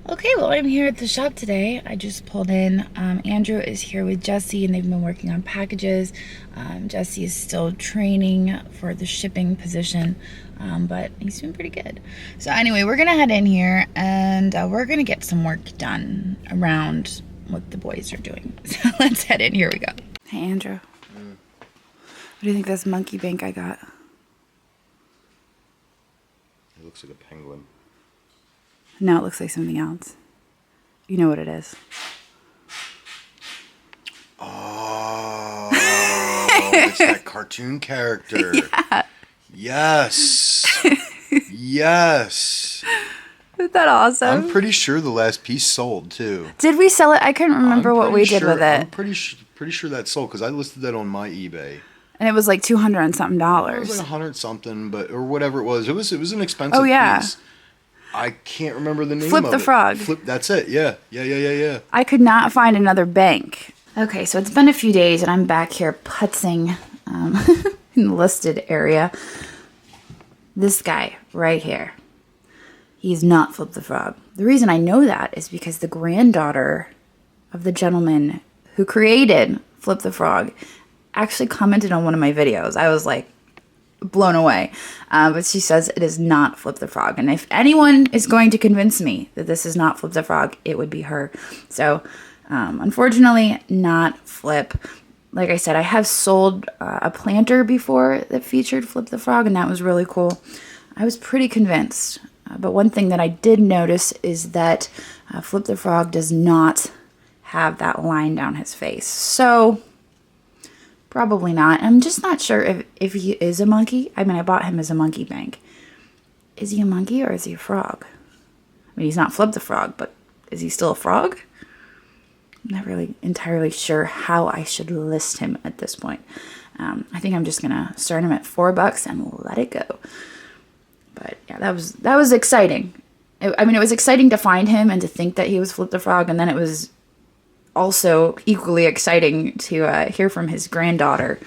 Okay, well, I'm here at the shop today. I just pulled in. Andrew is here with Jesse, and they've been working on packages. Jesse is still training for the shipping position, but he's doing pretty good. So anyway, we're gonna head in here, and we're gonna get some work done around what the boys are doing. So let's head in. Here we go. Hey, Andrew. What do you think of this monkey bank I got? It looks like a penguin. No, it looks like something else. You know what it is. Oh, it's that cartoon character. Yeah. Yes. Yes. Isn't that awesome? I'm pretty sure the last piece sold too. Did we sell it? I couldn't remember what we did with it. I'm pretty sure that sold because I listed that on my eBay. And it was like $200 and something. It was like $100 something, or whatever it was. It was an expensive piece. I can't remember the name Flip of the it. Frog. That's it. Yeah. I could not find another bank. Okay, so it's been a few days and I'm back here putzing in the listed area. This guy right here. He's not Flip the Frog. The reason I know that is because the granddaughter of the gentleman who created Flip the Frog actually commented on one of my videos. I was like blown away. But she says it is not Flip the Frog. And if anyone is going to convince me that this is not Flip the Frog, it would be her. So, unfortunately, not Flip. Like I said, I have sold a planter before that featured Flip the Frog, and that was really cool. I was pretty convinced. But one thing that I did notice is that Flip the Frog does not have that line down his face. So probably not. I'm just not sure if he is a monkey. I mean, I bought him as a monkey bank. Is he a monkey or is he a frog? I mean, he's not Flip the Frog, but is he still a frog? I'm not really entirely sure how I should list him at this point. I think I'm just going to start him at $4 and let it go. But yeah, that was exciting. I mean, it was exciting to find him and to think that he was Flip the Frog, and then it was also equally exciting to hear from his granddaughter.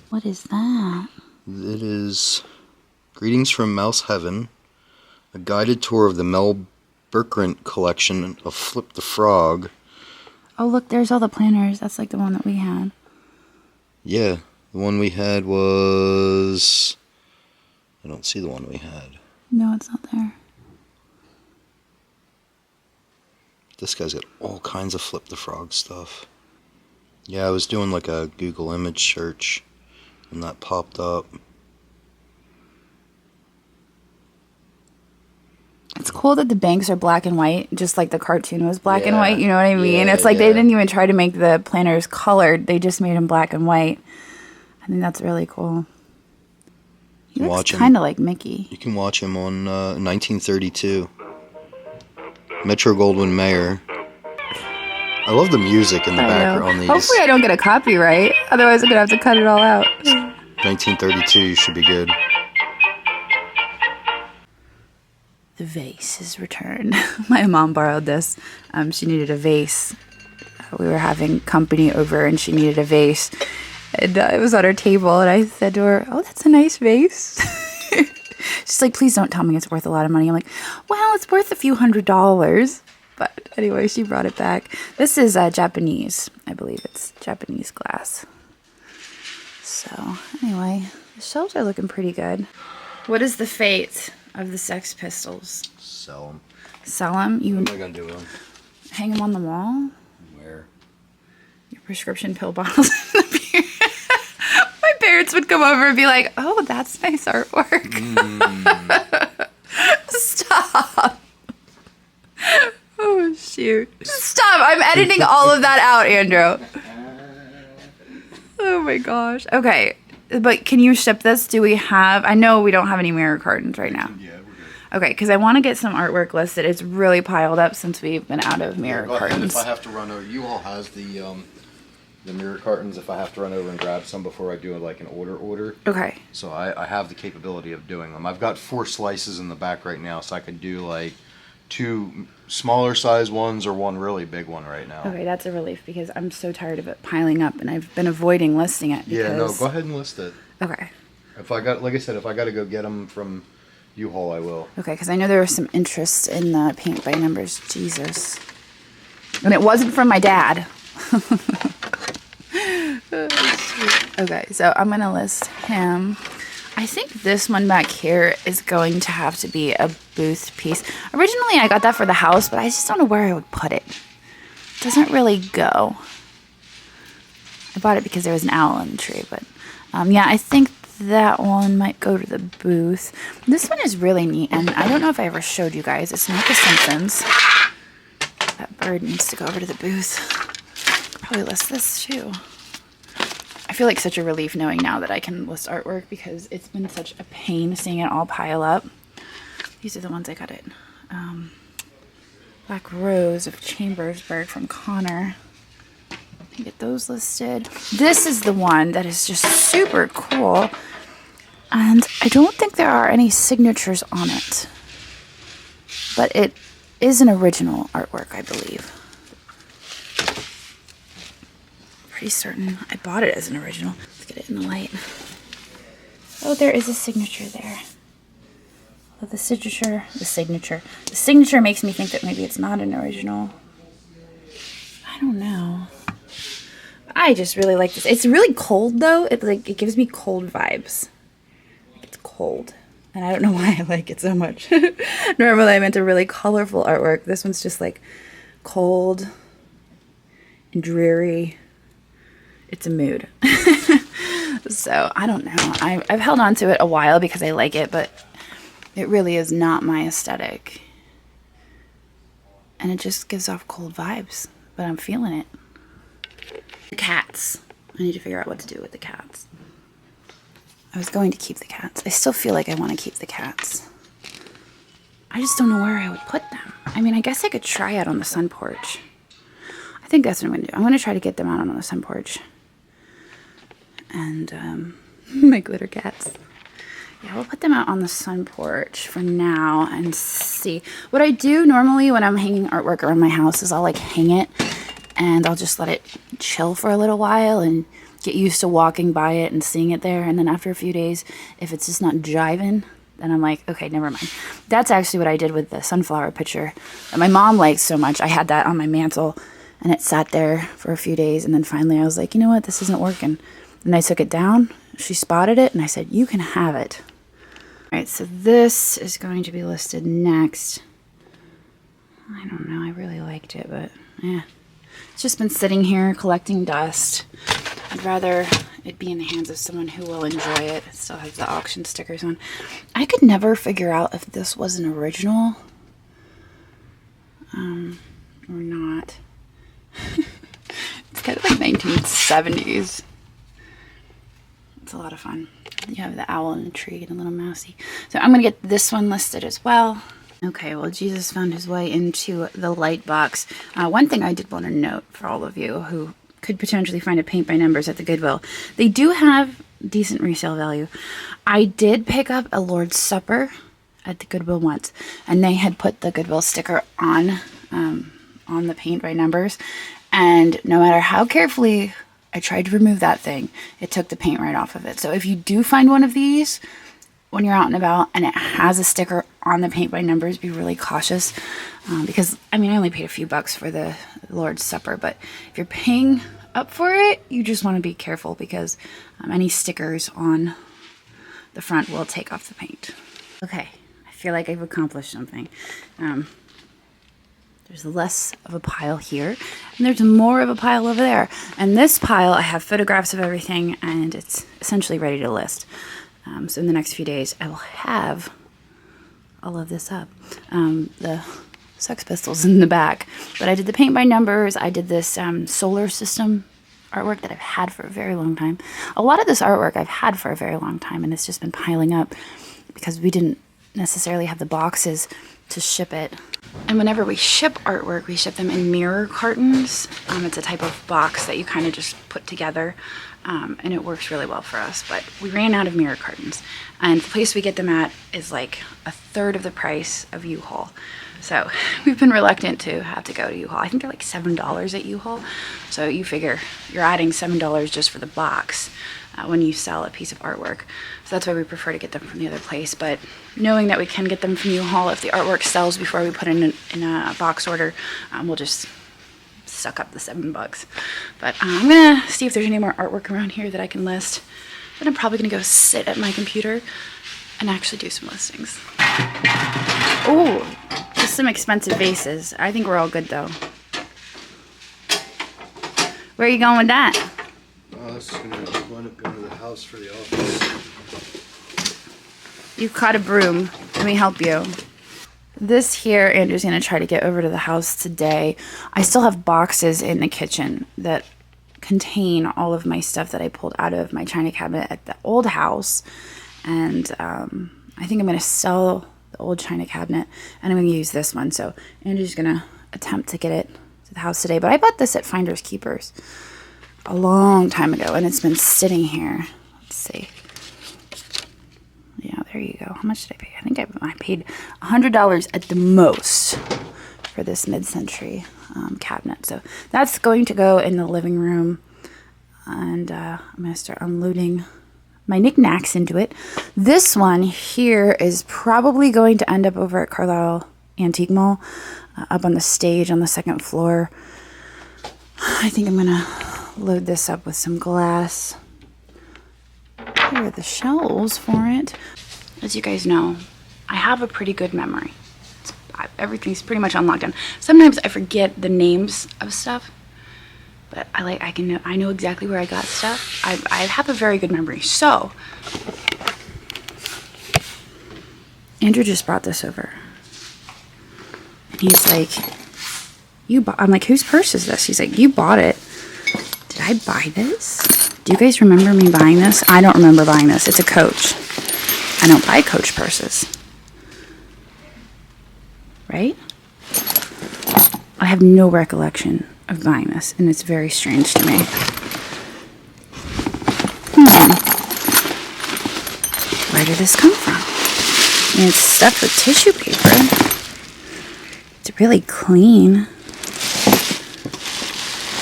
What is that? It is Greetings from Mouse Heaven, a guided tour of the Mel Burkrant collection of Flip the Frog. Oh, look, there's all the planners. That's like the one that we had. Yeah, the one we had was... I don't see the one we had. No, it's not there. This guy's got all kinds of Flip the Frog stuff. Yeah, I was doing like a Google image search, and that popped up. It's cool that the banks are black and white, just like the cartoon was black and white, you know what I mean? Yeah, It's like they didn't even try to make the planners colored, they just made them black and white. I think that's really cool. He looks kind of like Mickey. You can watch him on 1932. Metro-Goldwyn-Mayer. I love the music in the background on these. Hopefully I don't get a copyright, otherwise I'm going to have to cut it all out. 1932, you should be good. The vase is returned. My mom borrowed this. She needed a vase. We were having company over and she needed a vase. And it was on her table and I said to her, "Oh, that's a nice vase." She's like, "Please don't tell me it's worth a lot of money." I'm like, "Well, it's worth a few $100s. But anyway, she brought it back. This is Japanese. I believe it's Japanese glass. So anyway, the shelves are looking pretty good. What is the fate of the Sex Pistols? Sell them. Sell them? What am I going to do with them? Hang them on the wall? Where? Your prescription pill bottles in the beer. My parents would come over and be like, "Oh, that's nice artwork." Stop. Oh, shoot. Stop. I'm editing all of that out, Andrew. Oh, my gosh. Okay. But can you ship this? Do we have... I know we don't have any mirror cartons right now. Yeah, we're good. Okay, because I want to get some artwork listed. It's really piled up since we've been out of mirror cartons. If I have to run over... You all has the mirror cartons if I have to run over and grab some before I do like an order. Okay. So I have the capability of doing them. I've got 4 slices in the back right now, so I could do like 2 smaller size ones or 1 really big one right now. Okay, that's a relief because I'm so tired of it piling up and I've been avoiding listing it. Yeah, no, go ahead and list it. Okay. If I got, like I said, if I got to go get them from U-Haul I will. Okay, because I know there was some interest in the paint by numbers. Jesus. And it wasn't from my dad. Okay, so I'm going to list him. I think this one back here is going to have to be a booth piece. Originally, I got that for the house, but I just don't know where I would put it. It doesn't really go. I bought it because there was an owl in the tree, but yeah, I think that one might go to the booth. This one is really neat, and I don't know if I ever showed you guys. It's not The Simpsons. That bird needs to go over to the booth. Probably list this too. I feel like such a relief knowing now that I can list artwork because it's been such a pain seeing it all pile up. These are the ones I got it. Black Rose of Chambersburg from Connor. I get those listed. This is the one that is just super cool. And I don't think there are any signatures on it. But it is an original artwork, I believe. Pretty certain I bought it as an original. Let's get it in the light. Oh, there is a signature there. Although the signature makes me think that maybe it's not an original. I don't know. I just really like this. It's really cold though. It gives me cold vibes. It's cold. And I don't know why I like it so much. Normally I'm into really colorful artwork. This one's just like cold and dreary. It's a mood. So I don't know. I've held on to it a while because I like it, but it really is not my aesthetic. And it just gives off cold vibes, but I'm feeling it. The cats. I need to figure out what to do with the cats. I was going to keep the cats. I still feel like I want to keep the cats. I just don't know where I would put them. I mean, I guess I could try out on the sun porch. I think that's what I'm going to do. I'm going to try to get them out on the sun porch. And my glitter cats. Yeah, we'll put them out on the sun porch for now and see. What I do normally when I'm hanging artwork around my house is I'll like hang it and I'll just let it chill for a little while and get used to walking by it and seeing it there. And then after a few days, if it's just not jiving, then I'm like, okay, never mind. That's actually what I did with the sunflower picture that my mom liked so much. I had that on my mantle and it sat there for a few days. And then finally I was like, you know what, this isn't working. And I took it down. She spotted it and I said, you can have it. All right, so this is going to be listed next. I don't know, I really liked it, but yeah. It's just been sitting here collecting dust. I'd rather it be in the hands of someone who will enjoy it. It still has the auction stickers on. I could never figure out if this was an original or not. It's kind of like 1970s. It's a lot of fun. You have the owl in the tree and a little mousey. So I'm going to get this one listed as well. Okay, well, Jesus found his way into the light box. One thing I did want to note for all of you who could potentially find a paint by numbers at the Goodwill, they do have decent resale value. I did pick up a Lord's Supper at the Goodwill once, and they had put the Goodwill sticker on the paint by numbers, and no matter how carefully I tried to remove that thing, it took the paint right off of it. So if you do find one of these when you're out and about and it has a sticker on the paint by numbers, be really cautious because, I mean, I only paid a few bucks for the Lord's Supper, but if you're paying up for it, you just want to be careful because any stickers on the front will take off the paint. Okay, I feel like I've accomplished something. There's less of a pile here, and there's more of a pile over there. And this pile, I have photographs of everything, and it's essentially ready to list. So in the next few days, I will have all of this up. The Sex Pistols in the back. But I did the paint by numbers. I did this solar system artwork that I've had for a very long time. A lot of this artwork I've had for a very long time, and it's just been piling up because we didn't necessarily have the boxes to ship it. And whenever we ship artwork, we ship them in mirror cartons. It's a type of box that you kind of just put together, and it works really well for us. But we ran out of mirror cartons, and the place we get them at is like a third of the price of U-Haul. So we've been reluctant to have to go to U-Haul. I think they're like $7 at U-Haul. So you figure you're adding $7 just for the box when you sell a piece of artwork. So that's why we prefer to get them from the other place. But knowing that we can get them from U-Haul, if the artwork sells before we put it in a box order, we'll just suck up the $7. But I'm gonna see if there's any more artwork around here that I can list. Then I'm probably gonna go sit at my computer and actually do some listings. Oh, just some expensive vases. I think we're all good though. Where are you going with that? This is gonna wind up going to the house for the office. You caught a broom. Let me help you. This here, Andrew's gonna try to get over to the house today. I still have boxes in the kitchen that contain all of my stuff that I pulled out of my china cabinet at the old house. And I think I'm gonna sell the old china cabinet and I'm gonna use this one. So Andrew's gonna attempt to get it to the house today. But I bought this at Finders Keepers a long time ago and it's been sitting here. Let's see. Yeah, there you go. How much did I pay? I think I paid $100 at the most for this mid-century cabinet. So that's going to go in the living room. And I'm going to start unloading my knickknacks into it. This one here is probably going to end up over at Carlisle Antique Mall, up on the stage on the second floor. I think I'm going to load this up with some glass. Here are the shelves for it. As you guys know, I have a pretty good memory. Everything's pretty much on lockdown. Sometimes I forget the names of stuff, but I know exactly where I got stuff. I have a very good memory. So Andrew just brought this over, and he's like, I'm like, whose purse is this? He's like, you bought it. Did I buy this? Do you guys remember me buying this? I don't remember buying this. It's a Coach. I don't buy Coach purses. Right? I have no recollection of buying this, and it's very strange to me. Where did this come from? I mean, it's stuffed with tissue paper. It's really clean.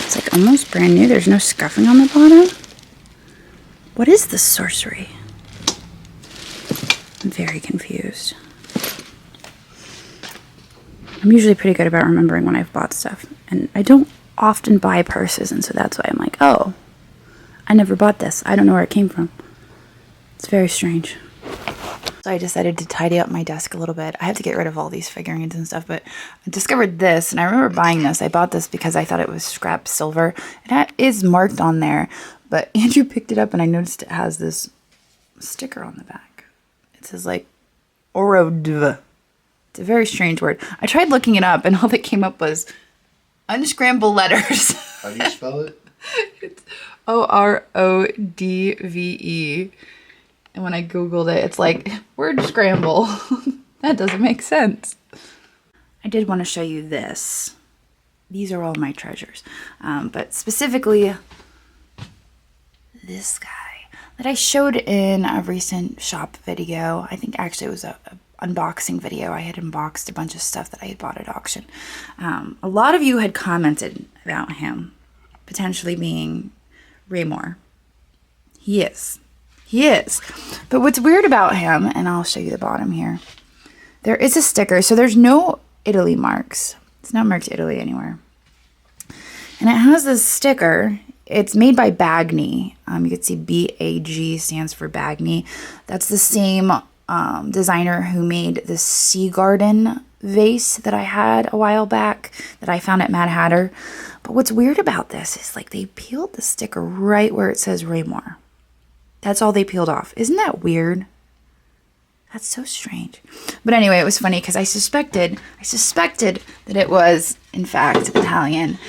It's like almost brand new. There's no scuffing on the bottom. What is this sorcery? I'm very confused. I'm usually pretty good about remembering when I've bought stuff. And I don't often buy purses, and so that's why I'm like, oh, I never bought this. I don't know where it came from. It's very strange. So I decided to tidy up my desk a little bit. I have to get rid of all these figurines and stuff, but I discovered this, and I remember buying this. I bought this because I thought it was scrap silver. It is marked on there, but Andrew picked it up, and I noticed it has this sticker on the back. It says, like, Orodv. It's a very strange word. I tried looking it up, and all that came up was unscrambled letters. How do you spell it? It's Orodve. And when I Googled it, it's like, word scramble. That doesn't make sense. I did want to show you this. These are all my treasures. But specifically, this guy that I showed in a recent shop video. I think actually it was a unboxing video. I had unboxed a bunch of stuff that I had bought at auction. A lot of you had commented about him potentially being Raymore. He is. He is. But what's weird about him, and I'll show you the bottom here, there is a sticker. So there's no Italy marks. It's not marked Italy anywhere. And it has this sticker. It's made by Bagni. You can see BAG stands for Bagni. That's the same designer who made the Sea Garden vase that I had a while back that I found at Mad Hatter. But what's weird about this is like they peeled the sticker right where it says Raymore. That's all they peeled off. Isn't that weird? That's so strange. But anyway, it was funny because I suspected that it was, in fact, Italian.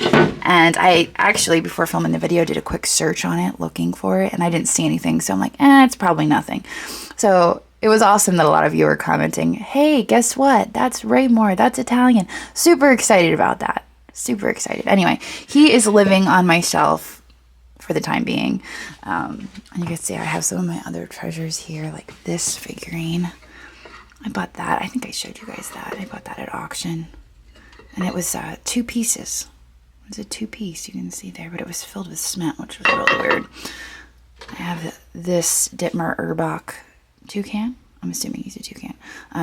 And I actually, before filming the video, did a quick search on it, looking for it, and I didn't see anything. So I'm like, it's probably nothing. So it was awesome that a lot of you were commenting, hey, guess what? That's Raymore. That's Italian. Super excited about that. Super excited. Anyway, he is living on my shelf for the time being. And you can see I have some of my other treasures here, like this figurine. I bought that. I think I showed you guys that. I bought that at auction. And it was 2 pieces. It was a 2-piece, you can see there, but it was filled with cement, which was really weird. I have this Dittmer Erbach toucan. I'm assuming he's a toucan.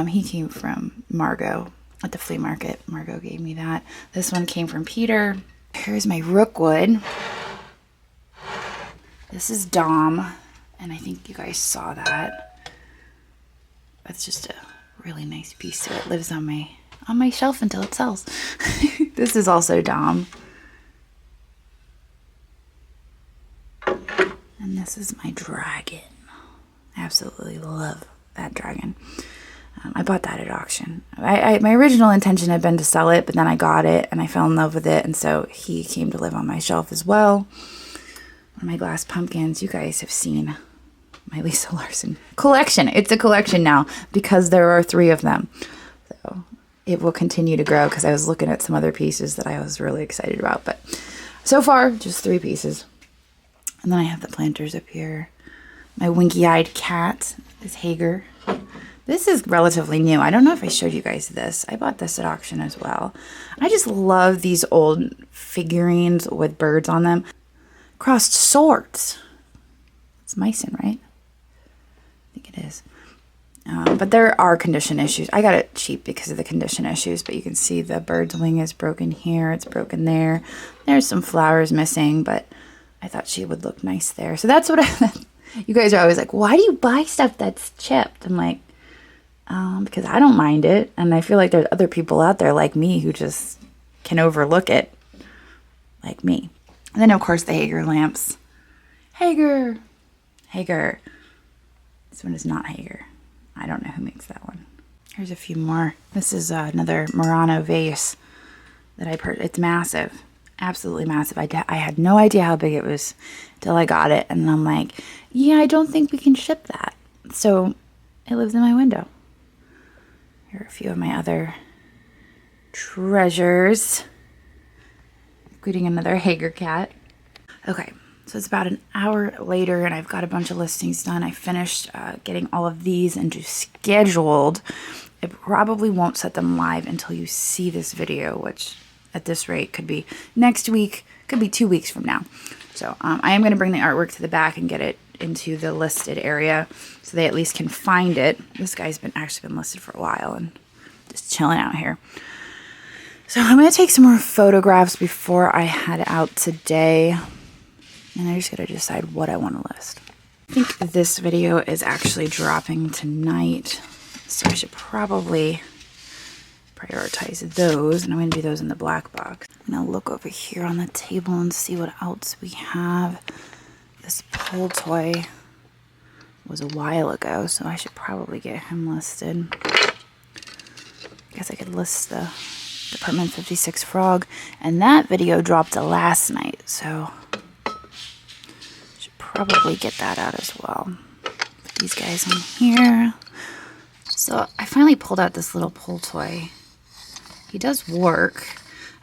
He came from Margot at the flea market. Margot gave me that. This one came from Peter. Here's my Rookwood. This is Dom, and I think you guys saw that. That's just a really nice piece, so it lives on my shelf until it sells. This is also Dom. And this is my dragon. I absolutely love that dragon. I bought that at auction. My original intention had been to sell it, but then I got it and I fell in love with it, and so he came to live on my shelf as well. One of my glass pumpkins. You guys have seen my Lisa Larson collection. It's a collection now because there are 3 of them. So it will continue to grow because I was looking at some other pieces that I was really excited about, but so far just 3 pieces. And then I have the planters up here. My winky-eyed cat is Hager. This is relatively new. I don't know if I showed you guys this. I bought this at auction as well. I just love these old figurines with birds on them. Crossed swords. It's Meissen, right? I think it is. But there are condition issues. I got it cheap because of the condition issues, but you can see the bird's wing is broken here. It's broken there. There's some flowers missing, but I thought she would look nice there. So that's what you guys are always like, why do you buy stuff that's chipped? I'm like, because I don't mind it. And I feel like there's other people out there like me who just can overlook it like me. And then, of course, the Hager lamps. Hager. This one is not Hager. I don't know who makes that one. Here's a few more. This is another Murano vase that I purchased. It's massive. Absolutely massive. I had no idea how big it was till I got it. And I'm like, yeah, I don't think we can ship that. So it lives in my window. Here are a few of my other treasures, including another Hager cat. Okay, so it's about an hour later and I've got a bunch of listings done. I finished getting all of these into scheduled. I probably won't set them live until you see this video, which at this rate could be next week, could be 2 weeks from now. So I am going to bring the artwork to the back and get it into the listed area so they at least can find it. This guy's actually been listed for a while and just chilling out here. So I'm going to take some more photographs before I head out today. And I just got to decide what I want to list. I think this video is actually dropping tonight, so I should probably prioritize those, and I'm going to do those in the black box. I'm going to look over here on the table and see what else we have. This pull toy was a while ago, so I should probably get him listed. I guess I could list the Department 56 frog, and that video dropped last night, so should probably get that out as well. Put these guys on here. So I finally pulled out this little pull toy. He does work,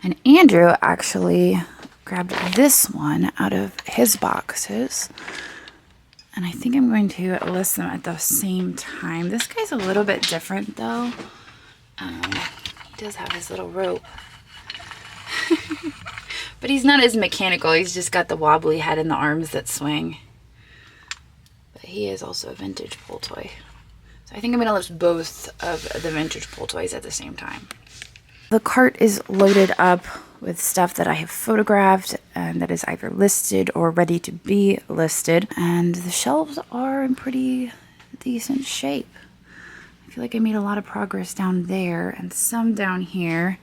and Andrew actually grabbed this one out of his boxes, and I think I'm going to list them at the same time. This guy's a little bit different though. He does have his little rope, but he's not as mechanical. He's just got the wobbly head and the arms that swing, but he is also a vintage pull toy. So I think I'm going to list both of the vintage pull toys at the same time. The cart is loaded up with stuff that I have photographed and that is either listed or ready to be listed. And the shelves are in pretty decent shape. I feel like I made a lot of progress down there and some down here.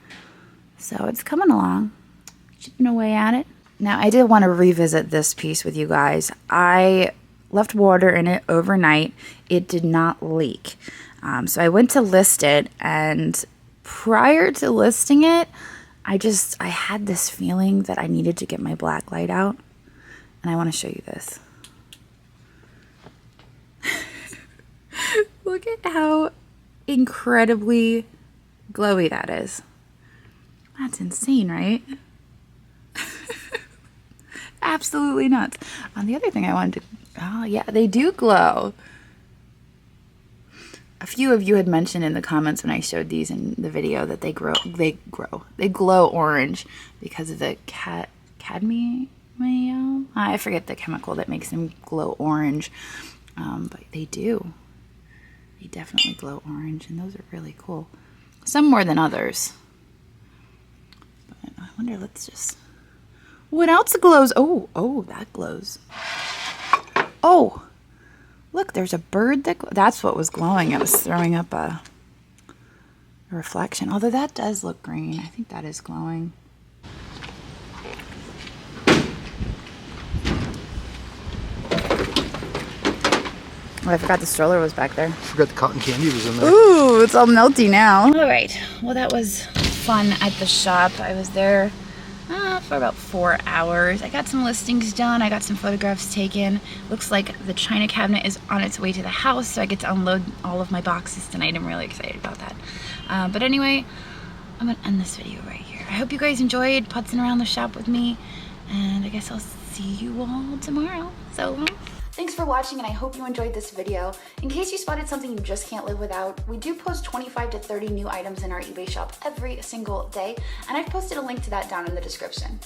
So it's coming along, chipping away at it. Now I did want to revisit this piece with you guys. I left water in it overnight. It did not leak. So I went to list it, and prior to listing it, I had this feeling that I needed to get my black light out, and I want to show you this. Look at how incredibly glowy that is. That's insane, right? Absolutely nuts. The other thing I wanted to, oh yeah, they do glow. A few of you had mentioned in the comments when I showed these in the video that they glow orange because of the cadmium. I forget the chemical that makes them glow orange, but they do. They definitely glow orange, and those are really cool. Some more than others. But I wonder, let's just... What else glows? Oh, that glows. Oh! Look, there's a bird that's what was glowing. It was throwing up a reflection. Although that does look green. I think that is glowing. Oh, I forgot the stroller was back there. I forgot the cotton candy was in there. Ooh, it's all melty now. All right. Well, that was fun at the shop. I was there for about 4 hours. I got some listings done. I got some photographs taken. Looks like the china cabinet is on its way to the house, so I get to unload all of my boxes tonight. I'm really excited about that. But anyway, I'm gonna end this video right here. I hope you guys enjoyed putzing around the shop with me, and I guess I'll see you all tomorrow. So thanks for watching, and I hope you enjoyed this video. In case you spotted something you just can't live without, we do post 25 to 30 new items in our eBay shop every single day, and I've posted a link to that down in the description.